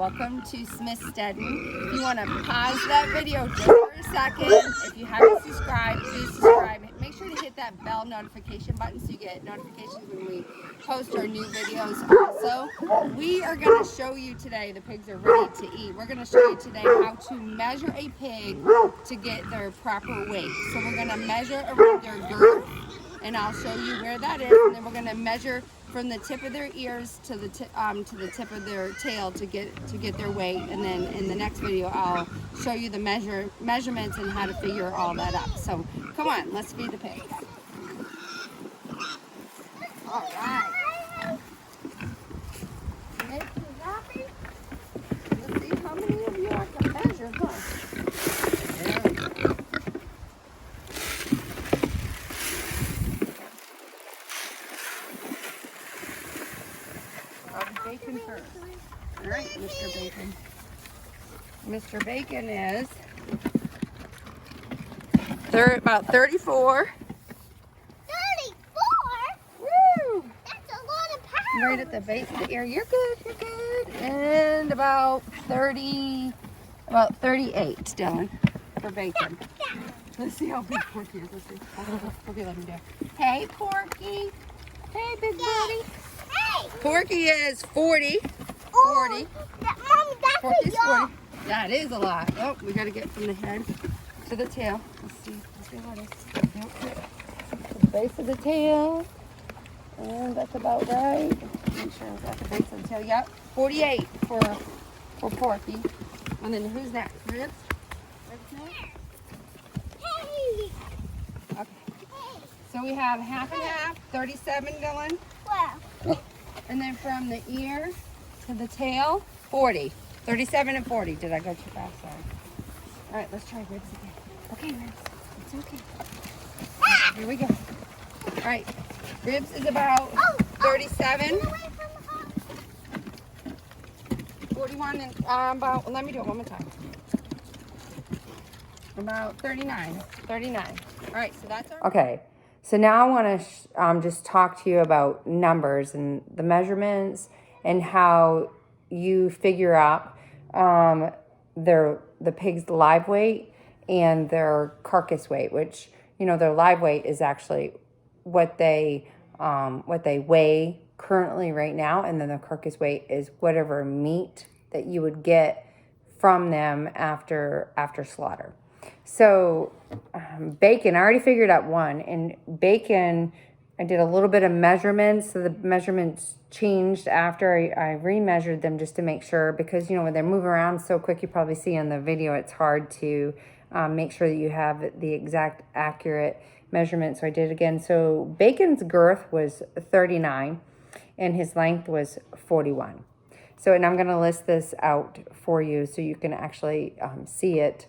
welcome to Smithsteading. If you want to pause that video just for a second, if you haven't subscribed, please subscribe. Make sure to hit that bell notification button so you get notifications when we post our new videos. Also, we are going to show you today, the pigs are ready to eat. We're going to show you today how to measure a pig to get their proper weight. So we're going to measure around their girth, and I'll show you where that is, and then we're going to measure from the tip of their ears to the tip of their tail to get their weight. And then in the next video I'll show you the measurements and how to figure all that out. So come on, let's feed the pigs. All right. Make you happy? Let's see how many of you I can measure, huh? Bacon first. All right, Mr. Bacon. Mr. Bacon is about 34. 34? Woo! That's a lot of pounds. Right at the base of the ear. You're good, you're good. And about 38, Dylan, for bacon. Let's see how big Porky is. Let's see. Porky, let me do. Hey, Porky. Hey, big buddy. Hey. Porky is 40. Oh, 40. Mommy, that's Porky's a lot. 40. Yeah, it is a lot. Oh, we got to get from the head to the tail. Let's see. Let's see what it is. Nope. The base of the tail. And that's about right. Make sure I've got the base of the tail. Yep. 48 for Porky. And then who's next? Ribs? Ribs next? Hey. Okay. So we have half and half. 37, Dylan. Wow. And then from the ear to the tail, 40. 37 and 40. Did I go too fast? Sorry. All right, let's try ribs again. Okay, ribs. It's okay. Right, here we go. All right. Ribs is about 37. 41 and about, let me do it one more time. About 39. 39. All right, so that's our... Okay. So now I want to just talk to you about numbers and the measurements and how you figure out the pig's live weight and their carcass weight, which, you know, their live weight is actually what they weigh currently right now, and then the carcass weight is whatever meat that you would get from them after slaughter. So bacon, I already figured out one, and bacon, I did a little bit of measurements, so the measurements changed after I remeasured them just to make sure, because, you know, when they move around so quick, you probably see in the video, it's hard to make sure that you have the exact accurate measurement. So I did it again. So bacon's girth was 39 and his length was 41. So, and I'm going to list this out for you so you can actually see it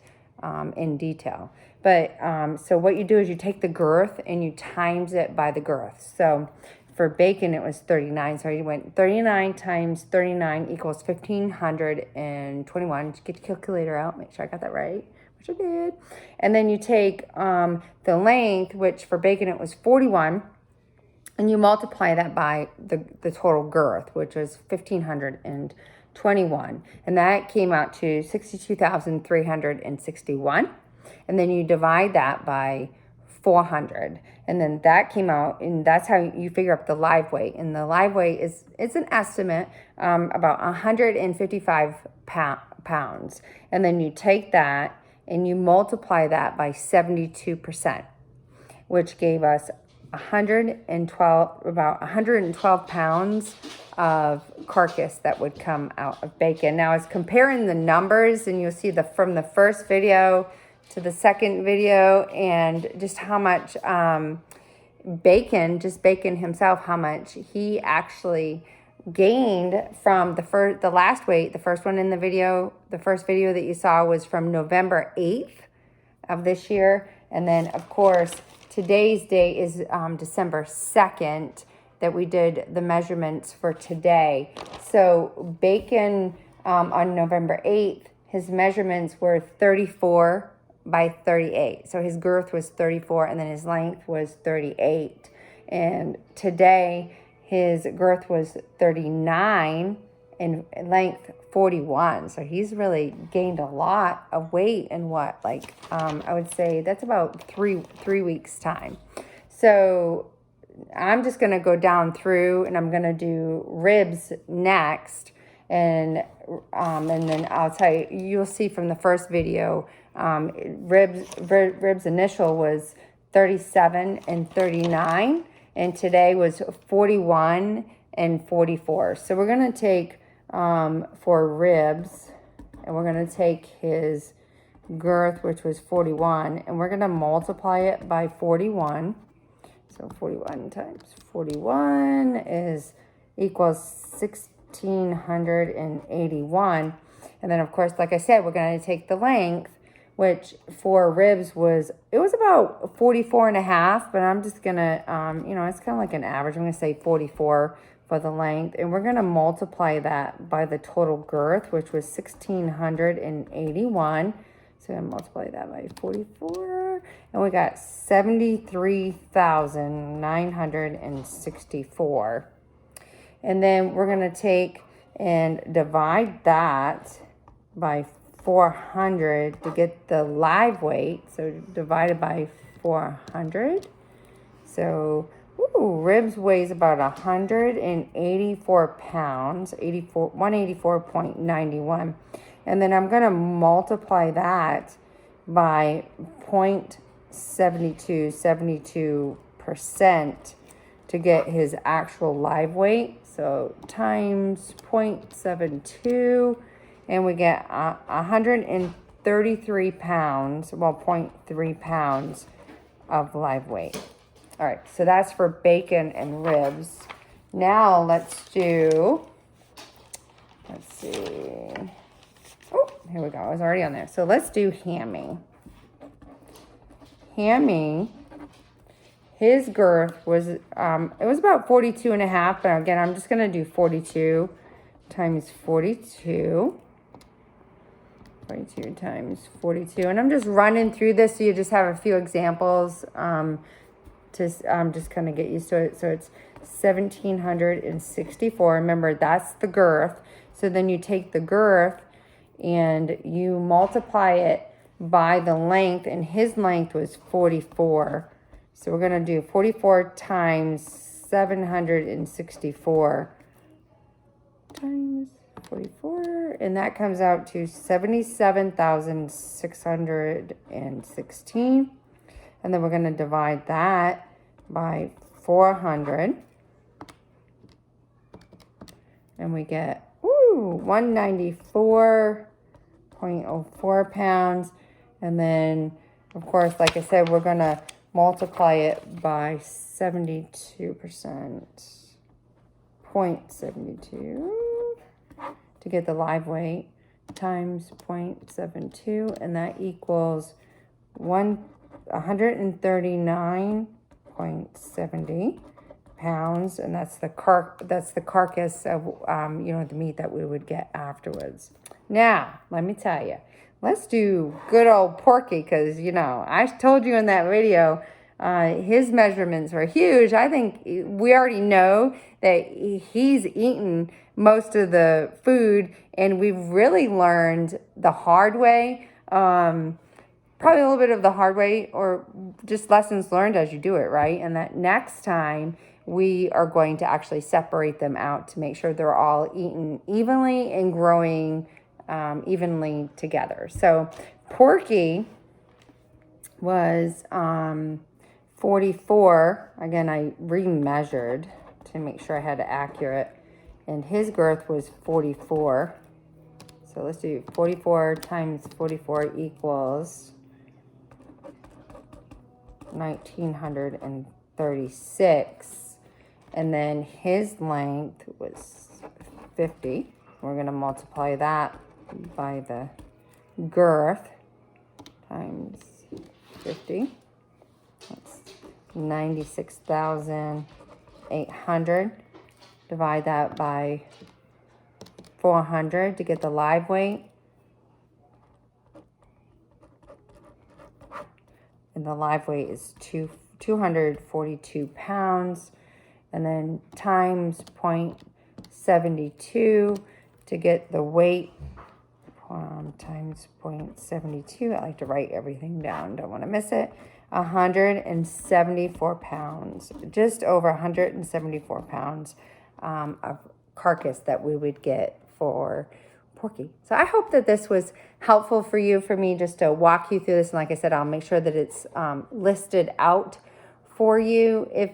in detail. But so what you do is you take the girth and you times it by the girth. So for bacon, it was 39. So you went 39 times 39 equals 1,521. Just get your calculator out. Make sure I got that right, which I did. And then you take the length, which for bacon, it was 41. And you multiply that by the total girth, which was 1,521. And that came out to 62,361. And then you divide that by 400. And then that came out, and that's how you figure up the live weight. And the live weight it's an estimate, about 155 pounds. And then you take that and you multiply that by 72%, which gave us about 112 pounds of carcass that would come out of bacon. Now, I was comparing the numbers, and you'll see from the first video to the second video, and just how much bacon himself, how much he actually gained from the last weight. The first one in the video, the first video that you saw was from November 8th of this year. And then, of course, today's date is December 2nd that we did the measurements for today. So bacon on November 8th, his measurements were 34 by 38. So his girth was 34 and then his length was 38. And today his girth was 39 in length 41. So he's really gained a lot of weight in what, like, I would say that's about three weeks time. So I'm just going to go down through and I'm going to do ribs next. And then I'll tell you, you'll see from the first video, ribs initial was 37 and 39. And today was 41 and 44. So we're going to take, for ribs, and we're going to take his girth, which was 41, and we're going to multiply it by 41. So 41 times 41 is equals 1,681. And then, of course, like I said, we're going to take the length, which for ribs was about 44 and a half, but I'm just going to, it's kind of like an average. I'm going to say 44 for the length. And we're going to multiply that by the total girth, which was 1,681. So I'm going to multiply that by 44. And we got 73,964. And then we're going to take and divide that by 400 to get the live weight. So divided by 400. So ribs weighs about 184 pounds, 184.91. And then I'm going to multiply that by 0.72% to get his actual live weight. So times 0.72, and we get 133 pounds, 0.3 pounds of live weight. All right, so that's for bacon and ribs. Now let's see. Oh, here we go. I was already on there. So let's do hammy. Hammy, his girth was, it was about 42 and a half, but again, I'm just going to do 42 times 42. 42 times 42. And I'm just running through this so you just have a few examples to just kind of get used to it. So it's 1,764. Remember, that's the girth. So then you take the girth and you multiply it by the length, and his length was 44. So we're going to do 44 times 764 times 44, and that comes out to 77,616. And then we're going to divide that by 400. And we get 194.04 pounds. And then, of course, like I said, we're going to multiply it by 72%, 0.72 to get the live weight times 0.72, and that equals 139.70 pounds, and that's the carcass of the meat that we would get afterwards. Now, let me tell you, let's do good old Porky, because I told you in that video his measurements were huge. I think we already know that he's eaten most of the food, and we've really learned the hard way. Probably a little bit of the hard way, or just lessons learned as you do it, right? And that next time we are going to actually separate them out to make sure they're all eaten evenly and growing evenly together. So Porky was 44. Again, I remeasured to make sure I had it accurate. And his girth was 44. So let's do 44 times 44 equals 1,936. And then his length was 50. We're going to multiply that by the girth times 50. That's 96,800. Divide that by 400 to get the live weight. And the live weight is 242 pounds. And then times 0.72 to get the weight times 0.72. I like to write everything down. Don't want to miss it. 174 pounds, just over 174 pounds of carcass that we would get for Porky. So I hope that this was helpful for you, for me just to walk you through this. And like I said, I'll make sure that it's listed out for you. If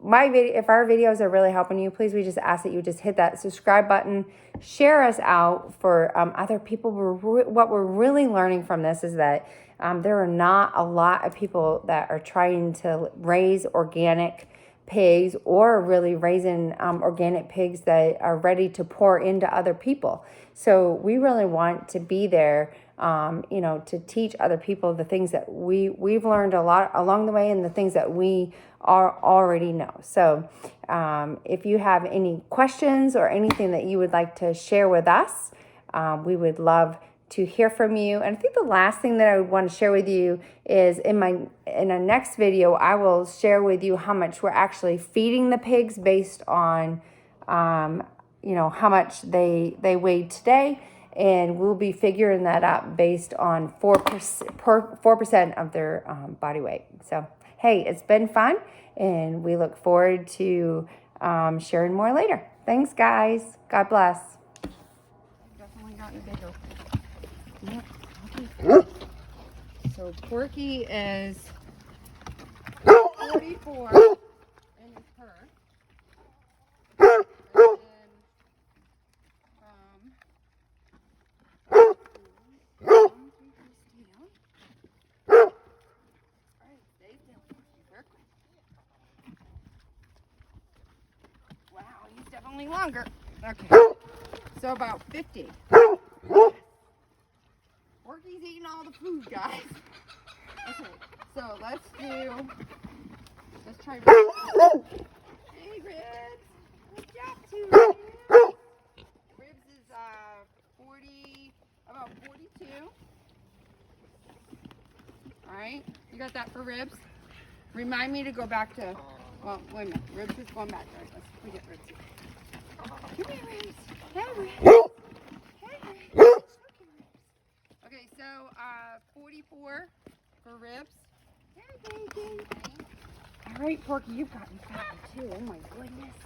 our videos are really helping you, please, we just ask that you just hit that subscribe button, share us out for other people. What we're really learning from this is that there are not a lot of people that are trying to raise organic pigs or really raising organic pigs that are ready to pour into other people. So we really want to be there, to teach other people the things that we've learned a lot along the way and the things that we already know. So if you have any questions or anything that you would like to share with us, we would love to hear from you. And I think the last thing that I would want to share with you is in a next video, I will share with you how much we're actually feeding the pigs based on, how much they weigh today. And we'll be figuring that out based on 4% of their body weight. So, hey, it's been fun, and we look forward to sharing more later. Thanks, guys. God bless. Definitely gotten bigger. Yep. So Porky is 44 in his purse. Wow, he's definitely longer. Okay. So about 50. Porky's eating all the food, guys. Okay, so let's try Ribs. Hey, Ribs. Good job, too, Ribs. Ribs is about 42. All right, you got that for Ribs? Remind me to go back to, well, wait a minute. Ribs is going back there. Let's get Ribs. Come here, Ribs. Hey, Ribs. Hey, Ribs. Okay, so 44 for Ribs. Hey, Bacon. All right, Porky, you've gotten fatter too. Oh my goodness.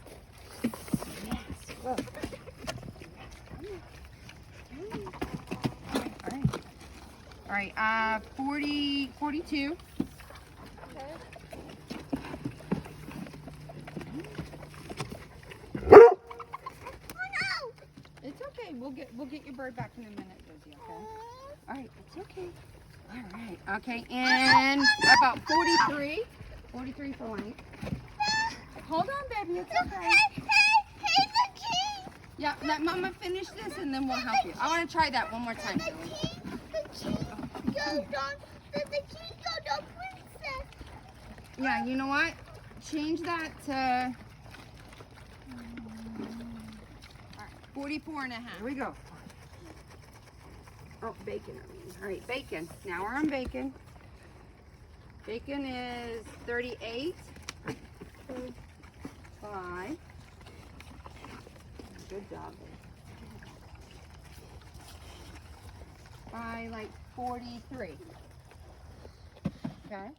Yes. Look. All right. 42. Okay. Oh no! It's okay. We'll get your bird back in a minute, Josie. Okay. All right. It's okay. All right. Okay. And about 43. 43 for White. Hold on, baby. It's okay. Hey, the king. Yeah. Let Mama finish this, and then we'll help you. I want to try that one more time. The king goes on. The king goes on princess. Yeah. You know what? Change that to 44 and a half. Here we go. Oh, Bacon. All right, Bacon. Now we're on Bacon. Bacon is 38. 5. Good job, Bacon. By like 43. Okay.